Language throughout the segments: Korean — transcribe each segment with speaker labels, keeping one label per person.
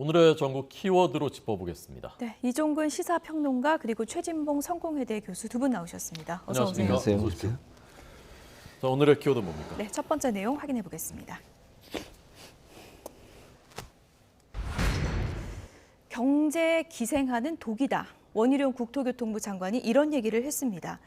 Speaker 1: 오늘의 전국 키워드로 짚어보겠습니다.
Speaker 2: 네, 이종근 시사평론가 그리고 최진봉 성공회대 교수 두 분 나오셨습니다. 어서 오세요.
Speaker 1: 안녕하십니까? 어서 오십시오. 자, 오늘의 키워드 뭡니까?
Speaker 2: 네, 첫 번째 내용 확인해 보겠습니다. 경제에 기생하는 독이다. 원희룡 국토교통부 장관이 이런 얘기를 했습니다.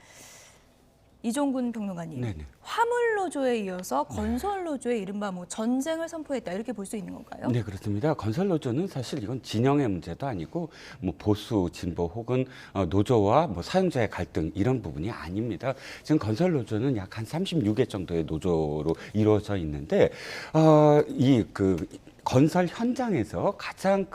Speaker 2: 이종근 평론가님,
Speaker 3: 네네.
Speaker 2: 화물노조에 이어서 건설노조의 이른바 전쟁을 선포했다 이렇게 볼 수 있는 건가요?
Speaker 3: 네, 그렇습니다. 건설노조는 사실 이건 진영의 문제도 아니고 보수, 진보 혹은 노조와 사용자의 갈등 이런 부분이 아닙니다. 지금 건설노조는 약 한 36개 정도의 노조로 이루어져 있는데 건설 현장에서 가장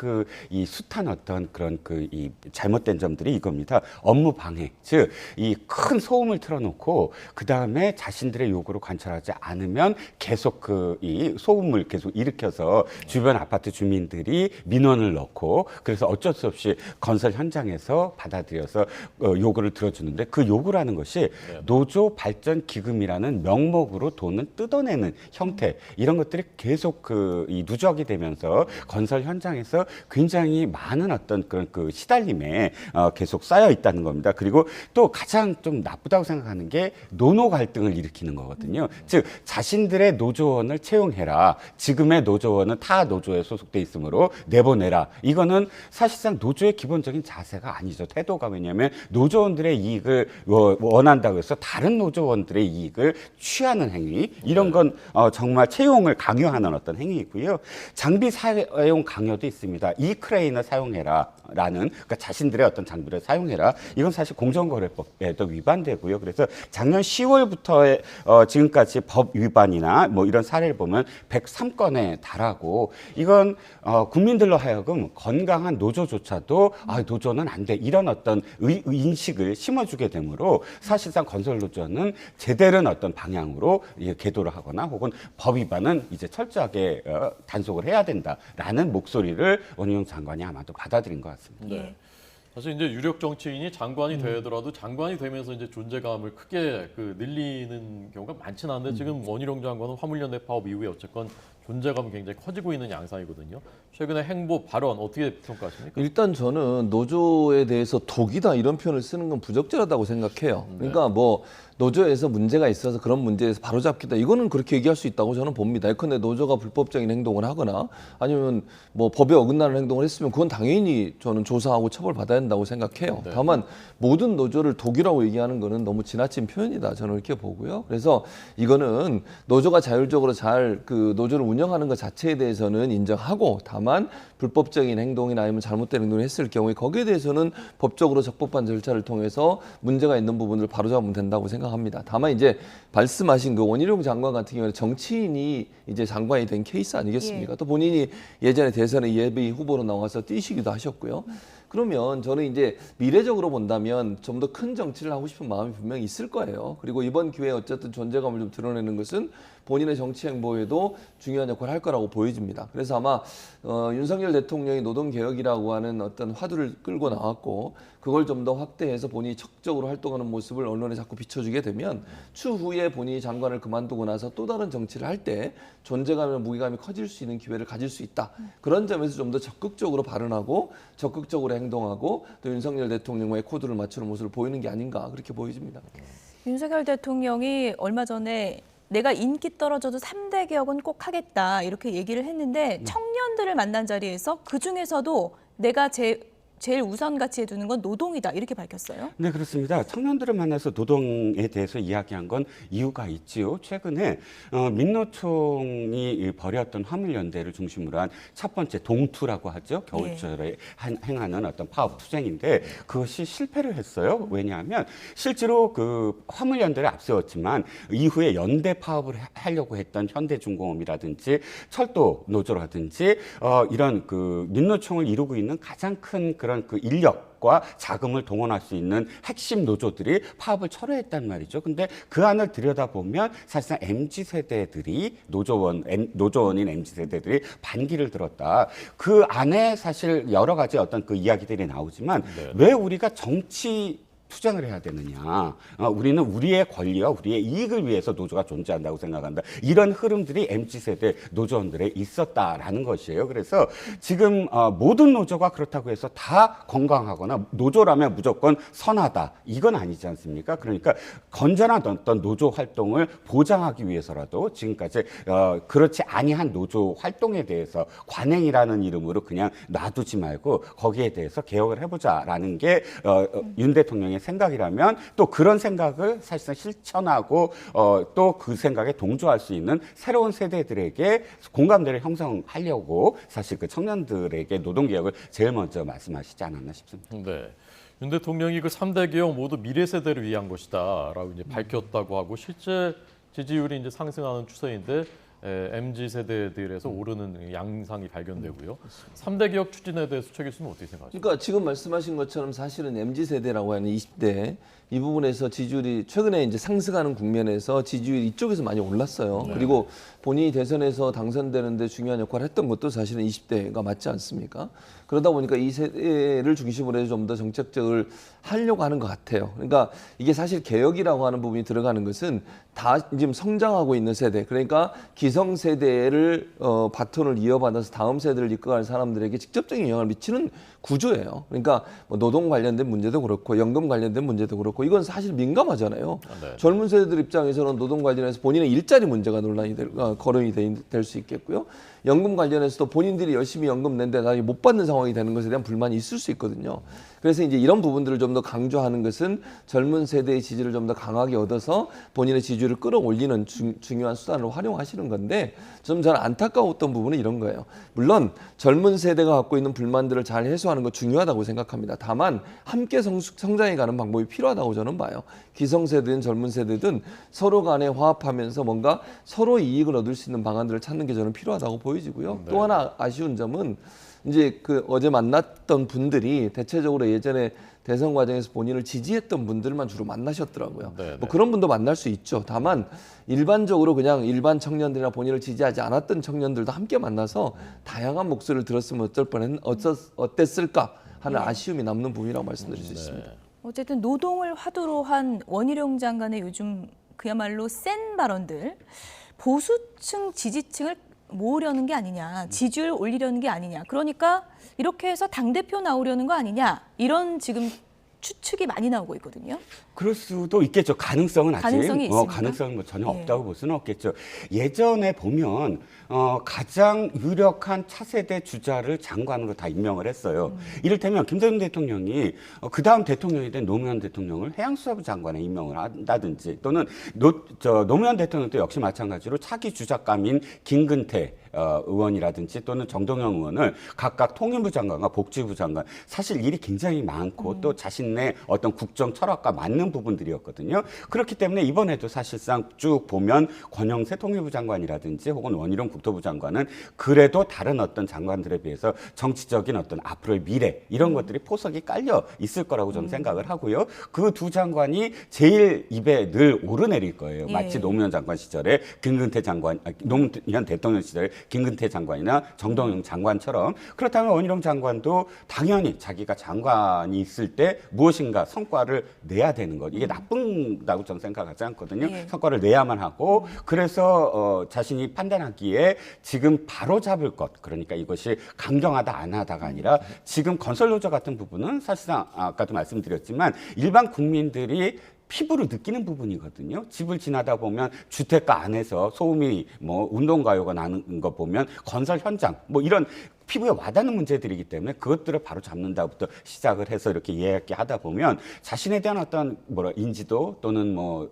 Speaker 3: 이 숱한 어떤 그런 이 잘못된 점들이 이겁니다. 업무 방해, 즉 이 큰 소음을 틀어놓고 그 다음에 자신들의 요구를 관철하지 않으면 계속 이 소음을 계속 일으켜서 주변 아파트 주민들이 민원을 넣고 그래서 어쩔 수 없이 건설 현장에서 받아들여서 요구를 들어주는데 그 요구라는 것이 노조 발전 기금이라는 명목으로 돈을 뜯어내는 형태 이런 것들이 계속 이 누적이 되면서 건설 현장에서 굉장히 많은 어떤 그런 시달림에 계속 쌓여 있다는 겁니다. 그리고 또 가장 좀 나쁘다고 생각하는 게 노노 갈등을 일으키는 거거든요. 즉 자신들의 노조원을 채용해라. 지금의 노조원은 타 노조에 소속돼 있으므로 내보내라. 이거는 사실상 노조의 기본적인 자세가 아니죠. 태도가 왜냐하면 노조원들의 이익을 원한다고 해서 다른 노조원들의 이익을 취하는 행위 이런 건 정말 채용을 강요하는 어떤 행위이고요. 장비 사용 강요도 있습니다. 이 크레인을 사용해라라는 그러니까 자신들의 어떤 장비를 사용해라. 이건 사실 공정거래법에도 위반되고요. 그래서 작년 10월부터 지금까지 법 위반이나 이런 사례를 보면 103건에 달하고 이건 국민들로 하여금 건강한 노조조차도 노조는 안 돼. 이런 어떤 인식을 심어주게 되므로 사실상 건설노조는 제대로 어떤 방향으로 계도를 하거나 혹은 법 위반은 이제 철저하게 단속을 해야 된다라는 목소리를 원희룡 장관이 아마도 받아들인 것 같습니다.
Speaker 1: 네. 사실 이제 유력 정치인이 장관이 되더라도 장관이 되면서 이제 존재감을 크게 늘리는 경우가 많지는 않은데 지금 원희룡 장관은 화물연대 파업 이후에 어쨌건 존재감이 굉장히 커지고 있는 양상이거든요. 최근에 행보 발언 어떻게 평가하십니까?
Speaker 4: 일단 저는 노조에 대해서 독이다 이런 표현을 쓰는 건 부적절하다고 생각해요. 그러니까 노조에서 문제가 있어서 그런 문제에서 바로잡겠다 이거는 그렇게 얘기할 수 있다고 저는 봅니다. 예컨대 노조가 불법적인 행동을 하거나 아니면 법에 어긋나는 행동을 했으면 그건 당연히 저는 조사하고 처벌받아야 된다고 생각해요.
Speaker 1: 네.
Speaker 4: 다만 모든 노조를 독이라고 얘기하는 거는 너무 지나친 표현이다 저는 이렇게 보고요. 그래서 이거는 노조가 자율적으로 잘 노조를 운영하는 것 자체에 대해서는 인정하고 다만 불법적인 행동이나 아니면 잘못된 행동을 했을 경우에 거기에 대해서는 법적으로 적법한 절차를 통해서 문제가 있는 부분을 바로잡으면 된다고 생각합니다. 다만 이제 말씀하신 원희룡 장관 같은 경우는 정치인이 이제 장관이 된 케이스 아니겠습니까? 또 본인이 예전에 대선에 예비 후보로 나와서 뛰시기도 하셨고요. 그러면 저는 이제 미래적으로 본다면 좀 더 큰 정치를 하고 싶은 마음이 분명히 있을 거예요. 그리고 이번 기회에 어쨌든 존재감을 좀 드러내는 것은 본인의 정치 행보에도 중요한 역할을 할 거라고 보여집니다. 그래서 아마 윤석열 대통령이 노동개혁이라고 하는 어떤 화두를 끌고 나왔고 그걸 좀 더 확대해서 본인이 적극적으로 활동하는 모습을 언론에 자꾸 비춰주게 되면 추후에 본인이 장관을 그만두고 나서 또 다른 정치를 할 때 존재감이나 무게감이 커질 수 있는 기회를 가질 수 있다. 그런 점에서 좀 더 적극적으로 발언하고 적극적으로 행동하고 또 윤석열 대통령과의 코드를 맞추는 모습을 보이는 게 아닌가 그렇게 보여집니다.
Speaker 2: 윤석열 대통령이 얼마 전에 내가 인기 떨어져도 3대 개혁은 꼭 하겠다 이렇게 얘기를 했는데 청년들을 만난 자리에서 그중에서도 내가 제일 우선 가치에 두는 건 노동이다 이렇게 밝혔어요.
Speaker 3: 네, 그렇습니다. 청년들을 만나서 노동에 대해서 이야기한 건 이유가 있지요. 최근에 민노총이 벌였던 화물연대를 중심으로 한 첫 번째 동투라고 하죠. 겨울철에 행하는 어떤 파업 투쟁인데 그것이 실패를 했어요. 왜냐하면 실제로 화물연대를 앞세웠지만 이후에 연대 파업을 하려고 했던 현대중공업이라든지 철도 노조라든지 이런 민노총을 이루고 있는 가장 큰 그런 인력과 자금을 동원할 수 있는 핵심 노조들이 파업을 철회했단 말이죠. 근데 그 안을 들여다보면 사실상 MZ세대들이 노조원인 MZ세대들이 반기를 들었다. 그 안에 사실 여러 가지 어떤 이야기들이 나오지만 왜 우리가 정치 투쟁을 해야 되느냐. 우리는 우리의 권리와 우리의 이익을 위해서 노조가 존재한다고 생각한다. 이런 흐름들이 MZ세대 노조원들에 있었다라는 것이에요. 그래서 지금 모든 노조가 그렇다고 해서 다 건강하거나 노조라면 무조건 선하다. 이건 아니지 않습니까? 그러니까 건전한 어떤 노조 활동을 보장하기 위해서라도 지금까지 그렇지 아니한 노조 활동에 대해서 관행이라는 이름으로 그냥 놔두지 말고 거기에 대해서 개혁을 해보자라는 게 윤 대통령의 생각이라면 또 그런 생각을 사실상 실천하고 또 그 생각에 동조할 수 있는 새로운 세대들에게 공감대를 형성하려고 사실 그 청년들에게 노동개혁을 제일 먼저 말씀하시지 않았나 싶습니다.
Speaker 1: 네. 윤 대통령이 그 3대 개혁 모두 미래 세대를 위한 것이다라고 이제 밝혔다고 하고 실제 지지율이 이제 상승하는 추세인데 MZ 세대들에서 오르는 양상이 발견되고요. 3대 개혁 추진에 대해서 최 교수님 어떻게 생각하십니까?
Speaker 4: 그러니까 지금 말씀하신 것처럼 사실은 MZ 세대라고 하는 20대 이 부분에서 지지율이 최근에 이제 상승하는 국면에서 지지율이 이쪽에서 많이 올랐어요.
Speaker 1: 네.
Speaker 4: 그리고 본인이 대선에서 당선되는데 중요한 역할을 했던 것도 사실은 20대가 맞지 않습니까? 그러다 보니까 이 세대를 중심으로 해서 좀 더 정책적을 하려고 하는 것 같아요. 그러니까 이게 사실 개혁이라고 하는 부분이 들어가는 것은 다 지금 성장하고 있는 세대, 그러니까 기성 세대를 바톤을 이어받아서 다음 세대를 이끌어갈 사람들에게 직접적인 영향을 미치는 구조예요. 그러니까 뭐 노동 관련된 문제도 그렇고 연금 관련된 문제도 그렇고 이건 사실 민감하잖아요.
Speaker 1: 네.
Speaker 4: 젊은 세대들 입장에서는 노동 관련해서 본인의 일자리 문제가 논란이 거론이 될 수 있겠고요. 연금 관련해서도 본인들이 열심히 연금 낸데 나중에 못 받는 상황이 되는 것에 대한 불만이 있을 수 있거든요. 그래서 이제 이런 부분들을 좀 더 강조하는 것은 젊은 세대의 지지를 좀 더 강하게 얻어서 본인의 지지율을 끌어올리는 중요한 수단으로 활용하시는 건데 좀 저는 안타까웠던 부분은 이런 거예요. 물론 젊은 세대가 갖고 있는 불만들을 잘 해소하는 거 중요하다고 생각합니다. 다만 함께 성장해가는 방법이 필요하다고 저는 봐요. 기성세대든 젊은 세대든 서로 간에 화합하면서 뭔가 서로 이익을 얻을 수 있는 방안들을 찾는 게 저는 필요하다고 보여지고요.
Speaker 1: 네.
Speaker 4: 또 하나 아쉬운 점은 이제 그 어제 만났던 분들이 대체적으로 예전에 대선 과정에서 본인을 지지했던 분들만 주로 만나셨더라고요.
Speaker 1: 네, 네.
Speaker 4: 뭐 그런 분도 만날 수 있죠. 다만 일반적으로 그냥 일반 청년들이나 본인을 지지하지 않았던 청년들도 함께 만나서 다양한 목소리를 들었으면 어땠을까 하는 아쉬움이 남는 부분이라고 말씀드릴 수 있습니다.
Speaker 2: 어쨌든 노동을 화두로 한 원희룡 장관의 요즘 그야말로 센 발언들, 보수층 지지층을 모으려는 게 아니냐, 지지율 올리려는 게 아니냐, 그러니까 이렇게 해서 당대표 나오려는 거 아니냐, 이런 지금 추측이 많이 나오고 있거든요.
Speaker 3: 그럴 수도 있겠죠. 가능성은 아직
Speaker 2: 가능성이 있습니까?
Speaker 3: 가능성은 뭐 전혀
Speaker 2: 예.
Speaker 3: 없다고 볼 수는 없겠죠. 예전에 보면 가장 유력한 차세대 주자를 장관으로 다 임명을 했어요. 이를테면 김대중 대통령이 그 다음 대통령이 된 노무현 대통령을 해양수사부 장관에 임명을 한다든지 또는 노무현 대통령도 역시 마찬가지로 차기 주작감인 김근태 의원이라든지 또는 정동영 의원을 각각 통일부 장관과 복지부 장관, 사실 일이 굉장히 많고 또 자신의 어떤 국정 철학과 맞는 부분들이었거든요. 그렇기 때문에 이번에도 사실상 쭉 보면 권영세 통일부 장관이라든지 혹은 원희룡 국토부 장관은 그래도 다른 어떤 장관들에 비해서 정치적인 어떤 앞으로의 미래 이런 것들이 포석이 깔려 있을 거라고 저는 생각을 하고요. 그 두 장관이 제일 입에 늘 오르내릴 거예요.
Speaker 2: 예.
Speaker 3: 마치 노무현 장관 시절에 김근태 장관, 노무현 대통령 시절에 김근태 장관이나 정동영 장관처럼, 그렇다면 원희룡 장관도 당연히 자기가 장관이 있을 때 무엇인가 성과를 내야 되는 것, 이게 나쁜다고 저는 생각하지 않거든요.
Speaker 2: 예.
Speaker 3: 성과를 내야만 하고, 그래서 자신이 판단하기에 지금 바로 잡을 것, 그러니까 이것이 강경하다 안 하다가 아니라 지금 건설노조 같은 부분은 사실상 아까도 말씀드렸지만 일반 국민들이 피부로 느끼는 부분이거든요. 집을 지나다 보면 주택가 안에서 소음이 뭐 운동가요가 나는 거 보면 건설 현장 뭐 이런 피부에 와닿는 문제들이기 때문에 그것들을 바로 잡는다부터 시작을 해서 이렇게 이야기하다 보면 자신에 대한 어떤 인지도 또는 뭐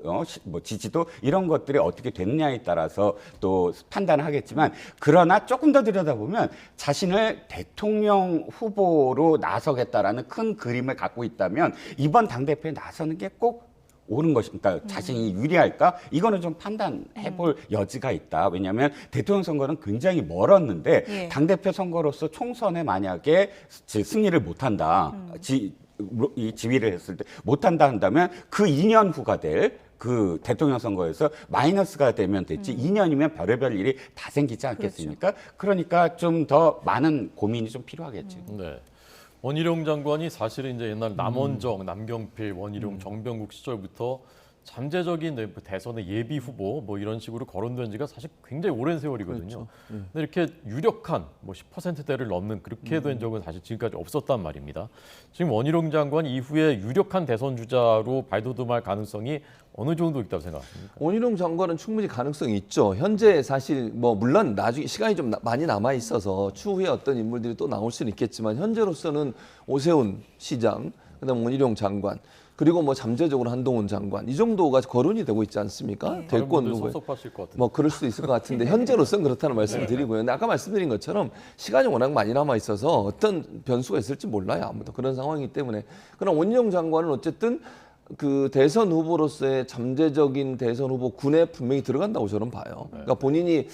Speaker 3: 지지도 이런 것들이 어떻게 됐느냐에 따라서 또 판단하겠지만, 그러나 조금 더 들여다보면 자신을 대통령 후보로 나서겠다라는 큰 그림을 갖고 있다면 이번 당대표에 나서는 게꼭 옳은 것이, 그러니까 자신이 유리할까? 이거는 좀 판단해 볼 여지가 있다. 왜냐하면 대통령 선거는 굉장히 멀었는데
Speaker 2: 예.
Speaker 3: 당대표 선거로서 총선에 만약에 승리를 못한다. 이 지위를 했을 때 못한다 한다면 그 2년 후가 될 그 대통령 선거에서 마이너스가 되면 됐지 2년이면 별의별 일이 다 생기지 않겠습니까? 그러니까 좀 더 많은 고민이 좀 필요하겠죠.
Speaker 1: 네. 원희룡 장관이 사실은 이제 옛날 남원정, 남경필, 원희룡, 정병국 시절부터 잠재적인 대선의 예비 후보 뭐 이런 식으로 거론된 지가 사실 굉장히 오랜 세월이거든요.
Speaker 4: 그렇죠.
Speaker 1: 근데 이렇게 유력한 뭐 10%대를 넘는 그렇게 된 적은 사실 지금까지 없었단 말입니다. 지금 원희룡 장관 이후에 유력한 대선 주자로 발돋움할 가능성이 어느 정도 있다고 생각하십니까?
Speaker 4: 원희룡 장관은 충분히 가능성이 있죠. 현재 사실 뭐 물론 나중에 시간이 좀 많이 남아 있어서 추후에 어떤 인물들이 또 나올 수는 있겠지만 현재로서는 오세훈 시장, 그다음 원희룡 장관, 그리고 뭐 잠재적으로 한동훈 장관 이 정도가 거론이 되고 있지 않습니까?
Speaker 2: 네.
Speaker 4: 대권
Speaker 1: 분들
Speaker 4: 후보에.
Speaker 1: 섭섭하실 것 같은데.
Speaker 4: 뭐 그럴 수도 있을 것 같은데 현재로서는 그렇다는 말씀을 드리고요. 근데 아까 말씀드린 것처럼 시간이 워낙 많이 남아 있어서 어떤 변수가 있을지 몰라요. 아무도 그런 상황이기 때문에. 그러나 원희룡 장관은 어쨌든 그 대선 후보로서의 잠재적인 대선 후보 군에 분명히 들어간다고 저는 봐요. 그러니까 본인이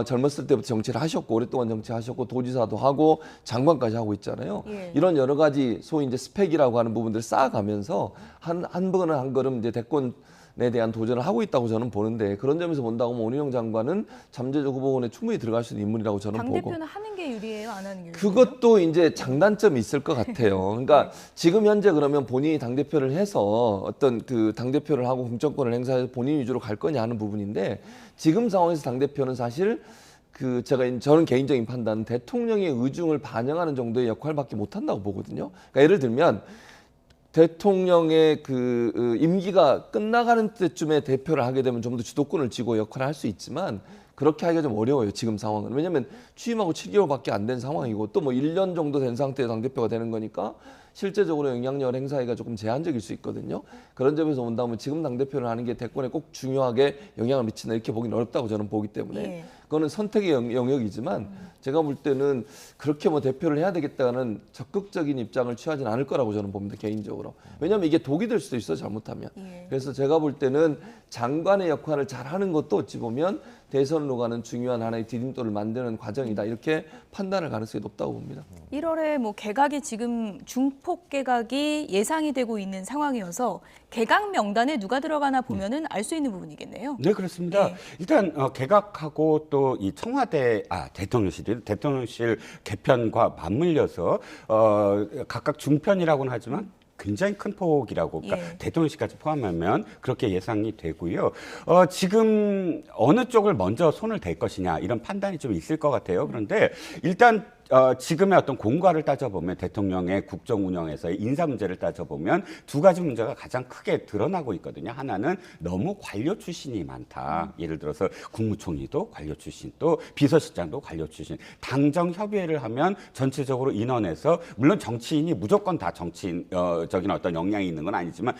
Speaker 4: 젊었을 때부터 정치를 하셨고 오랫동안 정치하셨고 도지사도 하고 장관까지 하고 있잖아요.
Speaker 2: 예.
Speaker 4: 이런 여러 가지 소위 이제 스펙이라고 하는 부분들을 쌓아가면서 한 걸음 이제 대권에 대한 도전을 하고 있다고 저는 보는데 그런 점에서 본다고 하면 원희룡 장관은 잠재적 후보군에 충분히 들어갈 수 있는 인물이라고 저는
Speaker 2: 당
Speaker 4: 보고.
Speaker 2: 대표는 하는 게 유리해요, 안 하는 게 유리해요?
Speaker 4: 그것도 이제 장단점이 있을 것 같아요. 그러니까 지금 현재 그러면 본인이 당대표를 해서 어떤 그 당대표를 하고 공천권을 행사해서 본인 위주로 갈 거냐 하는 부분인데 지금 상황에서 당대표는 사실 저는 개인적인 판단은 대통령의 의중을 반영하는 정도의 역할밖에 못 한다고 보거든요. 그러니까 예를 들면 대통령의 임기가 끝나가는 때쯤에 대표를 하게 되면 좀 더 주도권을 쥐고 역할을 할 수 있지만 그렇게 하기가 좀 어려워요, 지금 상황은. 왜냐하면 취임하고 7개월밖에 안 된 상황이고 또 뭐 1년 정도 된 상태에 당대표가 되는 거니까 실제적으로 영향력을 행사하기가 조금 제한적일 수 있거든요. 그런 점에서 본다면 지금 당대표를 하는 게 대권에 꼭 중요하게 영향을 미친다 이렇게 보기는 어렵다고 저는 보기 때문에
Speaker 2: 예.
Speaker 4: 그거는 선택의 영역이지만 제가 볼 때는 그렇게 뭐 대표를 해야 되겠다는 적극적인 입장을 취하지는 않을 거라고 저는 봅니다, 개인적으로. 왜냐하면 이게 독이 될 수도 있어요, 잘못하면.
Speaker 2: 예.
Speaker 4: 그래서 제가 볼 때는 장관의 역할을 잘 하는 것도 어찌 보면 대선으로 가는 중요한 하나의 디딤돌을 만드는 과정이다. 이렇게 판단할 가능성이 높다고 봅니다.
Speaker 2: 1월에 뭐 개각이 지금 중폭 개각이 예상이 되고 있는 상황이어서 개각 명단에 누가 들어가나 보면은 알 수 있는 부분이겠네요.
Speaker 3: 네, 그렇습니다.
Speaker 2: 네.
Speaker 3: 일단 개각하고 또 이 청와대 대통령실 개편과 맞물려서 각각 중편이라고는 하지만 굉장히 큰 폭이라고, 그러니까
Speaker 2: 예.
Speaker 3: 대통령실까지 포함하면 그렇게 예상이 되고요. 지금 어느 쪽을 먼저 손을 댈 것이냐 이런 판단이 좀 있을 것 같아요. 그런데 일단 지금의 어떤 공과를 따져보면 대통령의 국정 운영에서의 인사 문제를 따져보면 두 가지 문제가 가장 크게 드러나고 있거든요. 하나는 너무 관료 출신이 많다. 예를 들어서 국무총리도 관료 출신, 또 비서실장도 관료 출신. 당정 협의회를 하면 전체적으로 인원에서 물론 정치인이 무조건 다 정치인적인 어떤 영향이 있는 건 아니지만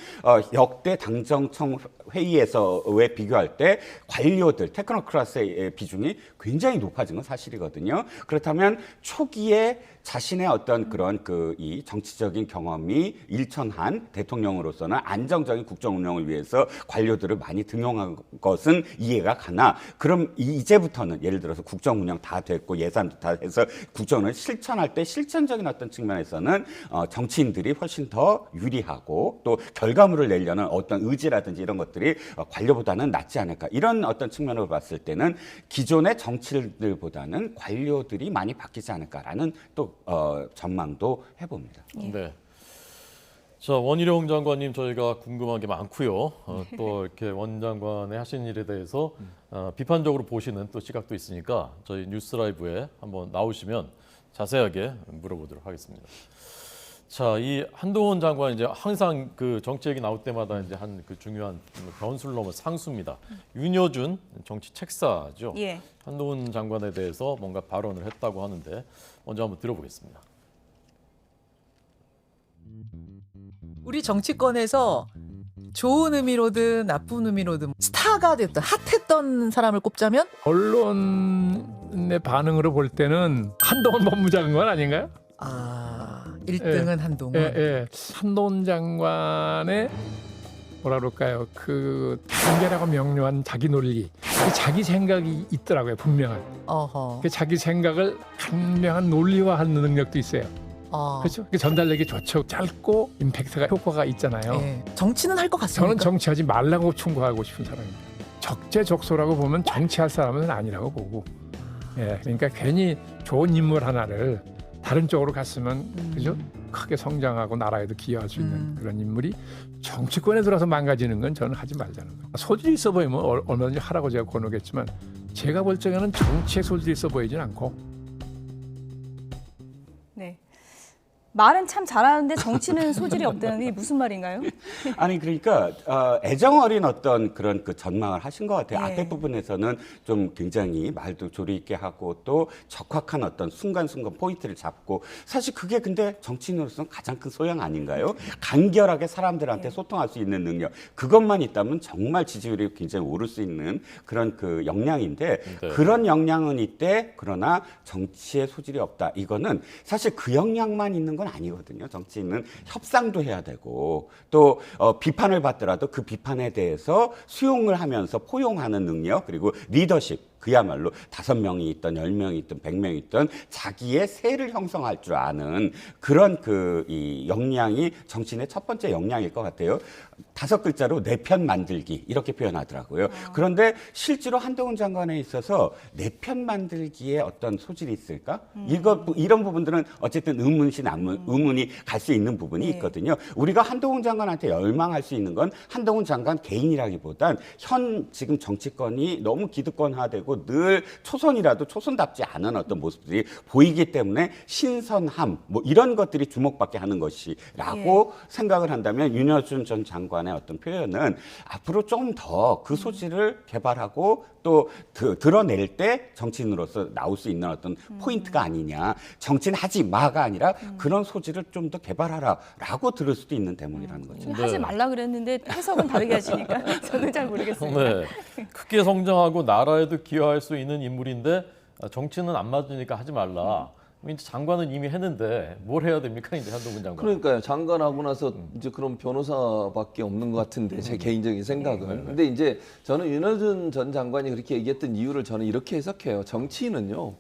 Speaker 3: 역대 당정청 회의에서에 비교할 때 관료들, 테크노크라스의 비중이 굉장히 높아진 건 사실이거든요. 그렇다면 초기에 자신의 어떤 그런 이 정치적인 경험이 일천한 대통령으로서는 안정적인 국정 운영을 위해서 관료들을 많이 등용한 것은 이해가 가나, 그럼 이제부터는 예를 들어서 국정 운영 다 됐고 예산도 다 해서 국정을 실천할 때 실천적인 어떤 측면에서는 정치인들이 훨씬 더 유리하고 또 결과물을 내려는 어떤 의지라든지 이런 것들이 관료보다는 낫지 않을까, 이런 어떤 측면으로 봤을 때는 기존의 정치인들보다는 관료들이 많이 바뀌지 않을까라는 또 전망도 해봅니다.
Speaker 1: 네. 자, 원희룡 장관님 저희가 궁금한 게 많고요. 또 이렇게 원 장관의 하신 일에 대해서 비판적으로 보시는 또 시각도 있으니까 저희 뉴스라이브에 한번 나오시면 자세하게 물어보도록 하겠습니다. 자, 이 한동훈 장관 이제 항상 그 정치 얘기 나올 때마다 이제 한 그 중요한 변수를 넘어 상수입니다. 윤여준 정치 책사죠.
Speaker 2: 예.
Speaker 1: 한동훈 장관에 대해서 뭔가 발언을 했다고 하는데 먼저 한번 들어보겠습니다.
Speaker 5: 우리 정치권에서 좋은 의미로든 나쁜 의미로든 스타가 됐던 핫했던 사람을 꼽자면
Speaker 6: 언론의 반응으로 볼 때는 한동훈 법무장관 아닌가요?
Speaker 5: 1등은 한동훈.
Speaker 6: 예. 한동훈 장관의 뭐라 그럴까요? 그 단결하고 명료한 자기 논리, 그 자기 생각이 있더라고요, 분명한.
Speaker 5: 어허.
Speaker 6: 그 자기 생각을 간명한 논리화하는 능력도 있어요. 그렇죠? 그 전달력이 좋죠. 짧고 임팩트가 효과가 있잖아요.
Speaker 5: 예. 정치는 할 것 같습니까?
Speaker 6: 저는 정치하지 말라고 충고하고 싶은 사람입니다. 적재적소라고 보면 정치할 사람은 아니라고 보고, 그러니까 괜히 좋은 인물 하나를 다른 쪽으로 갔으면 그죠? 크게 성장하고 나라에도 기여할 수 있는 그런 인물이 정치권에 들어서 망가지는 건 저는 하지 말자는 거예요. 소질이 있어 보이면 얼마든지 하라고 제가 권하겠지만 제가 볼 적에는 정치에 소질이 있어 보이진 않고
Speaker 2: 네. 말은 참 잘하는데 정치는 소질이 없다는 게 무슨 말인가요?
Speaker 3: 아니 그러니까 애정 어린 어떤 그런 그 전망을 하신 것 같아요.
Speaker 2: 네.
Speaker 3: 앞에 부분에서는 좀 굉장히 말도 조리 있게 하고 또 적확한 어떤 순간순간 포인트를 잡고 사실 그게 근데 정치인으로서는 가장 큰 소양 아닌가요? 간결하게 사람들한테 소통할 수 있는 능력 그것만 있다면 정말 지지율이 굉장히 오를 수 있는 그런 그 역량인데
Speaker 1: 네.
Speaker 3: 그런 역량은 있대 그러나 정치에 소질이 없다. 이거는 사실 그 역량만 있는 건 아니거든요. 정치인은 협상도 해야 되고 또 비판을 받더라도 그 비판에 대해서 수용을 하면서 포용하는 능력 그리고 리더십 그야말로 5명이 있던 10명이 있던 100명이 있던 자기의 세를 형성할 줄 아는 그런 이 역량이 정치인의 첫 번째 역량일 것 같아요. 5글자로 내 편 만들기 이렇게 표현하더라고요. 그런데 실제로 한동훈 장관에 있어서 내 편 만들기에 어떤 소질이 있을까? 이런 부분들은 어쨌든 의문이 갈 수 있는 부분이 있거든요. 우리가 한동훈 장관한테 열망할 수 있는 건 한동훈 장관 개인이라기보단 현 지금 정치권이 너무 기득권화되고 늘 초선이라도 초선답지 않은 어떤 모습들이 보이기 때문에 신선함 뭐 이런 것들이 주목받게 하는 것이라고 생각을 한다면 윤여준 전 장관의 어떤 표현은 앞으로 좀 더 그 소질을 개발하고 또 드러낼 때 정치인으로서 나올 수 있는 어떤 포인트가 아니냐. 정치는 하지 마가 아니라 그런 소질을 좀 더 개발하라라고 들을 수도 있는 대목이라는 거죠.
Speaker 2: 하지 말라 그랬는데 해석은 다르게 하시니까 저는 잘 모르겠습니다.
Speaker 1: 네. 크게 성장하고 나라에도 기여할 수 있는 인물인데 정치는 안 맞으니까 하지 말라. 이제 장관은 이미 했는데 뭘 해야 됩니까? 이제 한동훈 장관.
Speaker 4: 그러니까요. 장관하고 나서 이제 그럼 변호사밖에 없는 것 같은데 제 개인적인 생각은. 근데 이제 저는 윤여준 전 장관이 그렇게 얘기했던 이유를 저는 이렇게 해석해요. 정치인은요.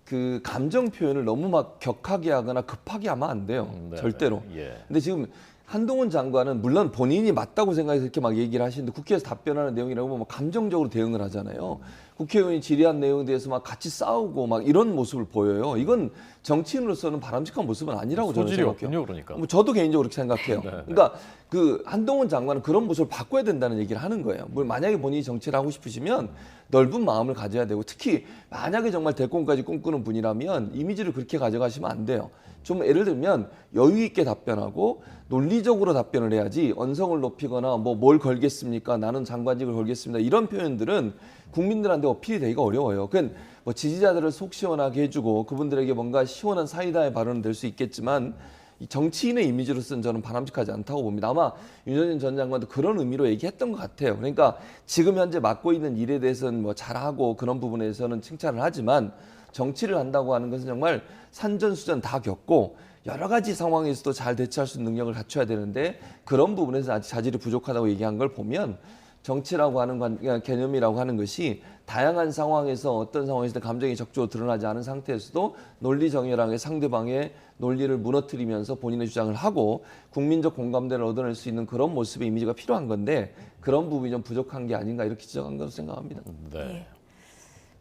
Speaker 4: 그 감정 표현을 너무 막 격하게 하거나 급하게 하면 안 돼요.
Speaker 1: 네,
Speaker 4: 절대로.
Speaker 1: 예.
Speaker 4: 근데 지금 한동훈 장관은 물론 본인이 맞다고 생각해서 이렇게 막 얘기를 하시는데 국회에서 답변하는 내용이라고 막 감정적으로 대응을 하잖아요. 국회의원이 질의한 내용에 대해서 막 같이 싸우고 막 이런 모습을 보여요. 이건 정치인으로서는 바람직한 모습은 아니라고 저는
Speaker 1: 소질이
Speaker 4: 생각해요.
Speaker 1: 없군요, 그러니까.
Speaker 4: 뭐 저도 개인적으로 그렇게 생각해요. 그러니까 그 한동훈 장관은 그런 모습을 바꿔야 된다는 얘기를 하는 거예요. 만약에 본인이 정치를 하고 싶으시면 넓은 마음을 가져야 되고 특히 만약에 정말 대권까지 꿈꾸는 분이라면 이미지를 그렇게 가져가시면 안 돼요. 좀 예를 들면 여유 있게 답변하고 논리적으로 답변을 해야지 언성을 높이거나 뭐 뭘 걸겠습니까? 나는 장관직을 걸겠습니다. 이런 표현들은 국민들한테 어필이 되기가 어려워요. 그건 뭐 지지자들을 속 시원하게 해주고 그분들에게 뭔가 시원한 사이다의 발언은 될 수 있겠지만 이 정치인의 이미지로서는 저는 바람직하지 않다고 봅니다. 아마 윤여준 전 장관도 그런 의미로 얘기했던 것 같아요. 그러니까 지금 현재 맡고 있는 일에 대해서는 뭐 잘하고 그런 부분에서는 칭찬을 하지만 정치를 한다고 하는 것은 정말 산전수전 다 겪고 여러 가지 상황에서도 잘 대처할 수 있는 능력을 갖춰야 되는데 그런 부분에서 아직 자질이 부족하다고 얘기한 걸 보면 정치라고 하는 개념이라고 하는 것이 다양한 상황에서 어떤 상황에서든 감정이 적극적으로 드러나지 않은 상태에서도 논리 정연하게 상대방의 논리를 무너뜨리면서 본인의 주장을 하고 국민적 공감대를 얻어낼 수 있는 그런 모습의 이미지가 필요한 건데 그런 부분이 좀 부족한 게 아닌가 이렇게 지적한 것으로 생각합니다.
Speaker 1: 네.
Speaker 2: 예.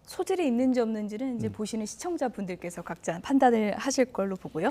Speaker 2: 소질이 있는지 없는지는 이제 보시는 시청자분들께서 각자 판단을 하실 걸로 보고요.